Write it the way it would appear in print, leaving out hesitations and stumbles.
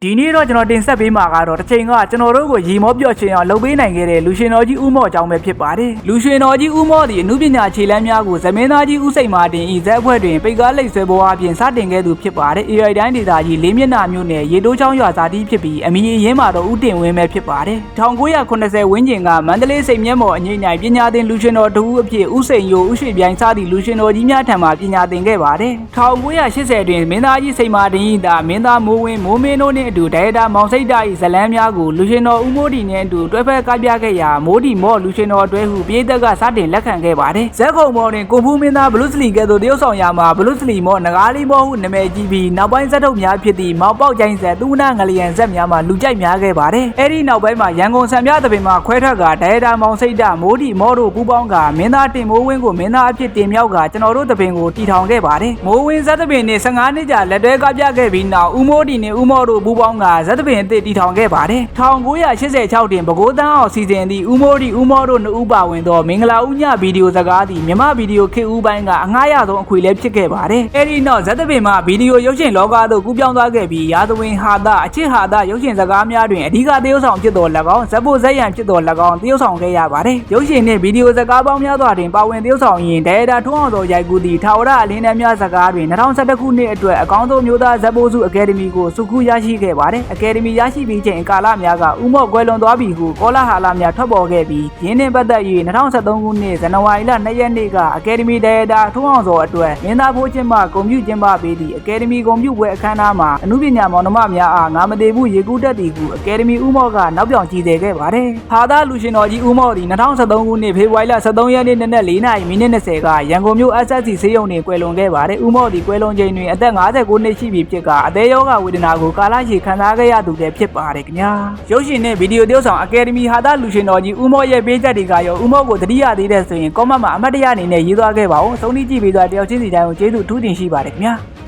ဒီနေ့တော့ကျွန်တော်တင်ဆက်ပေးမှာကတော့တစ်ချိန်ကကျွန်တော်တို့ကိုရေမောပြော့ချင်အောင်လုပ်ပေးနိုင်ခဲ့တဲ့လူရှင်တော်ကြီးဦးမော့အကြောင်းပဲဖြစ်ပါတယ်လူရှင်တော်ကြီးဦးမော့ဒီအမှုပညာခြေလှမ်းများကိုဇမင်းသားကြီးဦးစိန်မာတင်ဤဇက်အဖွဲ့တွင်ပိတ်ကားလိပ်ဆွဲပေါ်အပြင်စတင်ခဲ့သူဖြစ်ပါတယ် AI တိုင်းဒေသကြီးလေးမျက်နှာမြို့နယ်ရေတိုးချောင်းရွာဇာတိဖြစ်ပြီးအမည်ရင်းမှာတော့ဦးတင်ဝင်းပဲဖြစ်ပါတယ်1980ဝန်းကျင်ကမန္တလေးစိတ်မျက်မော်အငိမ့်နိုင်ပညာသင်လူရှင်တော်တူအဖြစ်ဦးစိန်ယိုဦးရွှေပြိုင်စသည့်လူရှင်တော်ကြီးများထံမှပညာသင်ခဲ့ပါတယ်1980တွင်မင်းသားကြီးစိန်မာတင်ဤသာမင်းသားမိုးဝင်းမိုးမင်းတို့နှင့်အတူဒိုင်တာမောင်စိတ်ဓာတ်ဤဇလန်းများကိုလူရှင်တော်ဦးမိုးဒီနဲ့အတူတွဲဖက်ကားပြခဲ့ရာမိုးဒီမော့လူရှင်တော်တွဲဟုပြည်သက်ကစတင်လက်ခံခဲ့ပါတယ်ဇက်ခုံမော်တွင်ကိုဖူးမင်းသားဘလူးစလီကဲ့သို့တရုတ်ဆောင်ရာမှာဘလူးစလီမော့နဂါးလေးမော့ဟုနာမည်ကြီးပြီးနောက်ပိုင်းဇက်ထုတ်များဖြစ်သည့်မောင်ပေါက်ကျိုင်းဇက်သူနာငလျံဇက်များမှာလူကြိုက်များခဲ့ပါတယ်အဲ့ဒီနောက်ပိုင်းမှာရန်ကုန်စံပြသပင်မှာခွဲထွက်ကဒိုင်တာမောင်စိတ်ဓာတ်မိုးဒီမော့တို့ပူးပေါင်းကမင်းသားတင်မိုးဝင်းကိုမင်းသားအဖြစ်တင်မြောက်ကကျွန်တော်တို့သပင်ကိုတီထောင်ခဲ့ပါတယ်မိုးဝင်းဇက်သပင်နဲ့15နှစ်ကြာလက်တွဲကားပြခဲ့ပြီးနောက်ဦးမိုးဒီနဲ့ဦးမော့တို့ပူးပေါင်းကဇက်သပင်အသစ်တီထောင်ခဲ့ပါတယ်1986တွင်ပဲခူးတန်းအောင်စီစဉ်သည့်ဦးမိုးဒီဦးမော့တို့နှစ်ဦးပါဝင်သောမင်္ဂလာဦးညဗီဒီယိုစကားသည်မြမဗီဒီယိုခေတ်ဦးပိုင်းကအငှားရဆုံးအခွေလည်းဖြစ်ခဲ့ပါတယ်။အဲဒီနောက်ဇက်သပင်မှဗီဒီယိုရုပ်ရှင်လောကသို့ကူးပြောင်းသွားခဲ့ပြီးရာဇဝင်ဟာတာအချစ်ဟာတာရုပ်ရှင်စကားများတွင်အဓိကသရုပ်ဆောင်ဖြစ်တော်၎င်းဇက်ဖို့ဇက်ရန်ဖြစ်တော်၎င်းသရုပ်ဆောင်ခဲ့ရပါတယ်။ရုပ်ရှင်နှင့်ဗီဒီယိုစကားပေါင်းများစွာတွင်ပါဝင်သရုပ်ဆောင်ရင်းဒိုင်တာထွန်းအောင်သောရိုက်ကူးသည့်ထာဝရအလင်းတန်းများစကားတွင်2011ခုနှစ်အတွက်အကောင်းဆုံးမျိုးသားဇက်ဖို့စုအကယ်ဒမီကိုစုခုရရှိခဲ့ပါတယ်။အကယ်ဒမီရရှိပြီးချိန်ကာလများကဦးမော့ကွယ်လွန်သွားပြီဟုကောလာဟာလာများထွက်ပေါ်ခဲ့ပြီးရင်းနှင့်ပတ်သက်၍2013ခုနှစ်ဇန်နဝါရီလ2ရက်နေ့ကအကယ်ဒမီဒိုင်တာထွန်းအောင်သောအတွက်မင်းသားဖိုးချင်းမှဂုဏ်ပြုကျင်းပပေးသည့်အကယ်ဒမီဂုဏ်ပြုပွဲအခမ်းအနားမှာအမှုပညာမောင်နှမများအားငါမသေးဘူးရေကူးတက်သည်ဟုအကယ်ဒမီဦးမော့ကနောက်ပြောင်ကြည်သေးခဲ့ပါတယ်။ဟာသာလူရှင်တော်ကြီးဦးမော့သည်2013ခုနှစ်ဖေဖော်ဝါရီလ13ရက်နေ့နနက်4:20ကရန်ကုန်မြို့ SSC ဆေးရုံတွင်ကွယ်လွန်ခဲ့ပါတယ်။ဦးမော့သည်ကွယ်လွန်ချိန်တွင်အသက်59နှစ်ရှိပြီဖြစ်ကအသေးရောဂါဝေဒနာကိုကာလရှည်ခံစားခဲ့ရသူလည်းဖြစ်ပါတယ်ခင်ဗျာ။ရုပ်ရှင်နဲ့ဗီဒီယိုသရုပ်ဆောင်အကယ်ဒမီဟာသာလူရှင်တော်ကြီးဦးမော့ရဲ့ပေးချက်တွေကရောဦးမော့ကိုတတိယသေးတဲ့ဆိုရင်ကောမန့်မှာအမတ်တရအနေနဲ့ရေးသွားခဲ့ပါဦး။ဆုံးဖြတ်ကြည့်ပြီးတော့တယောက်ချင်းစီတိုင်းကိုကျေးဇူးထူးတင်ရှိပါတယ်ခင်ဗျာ။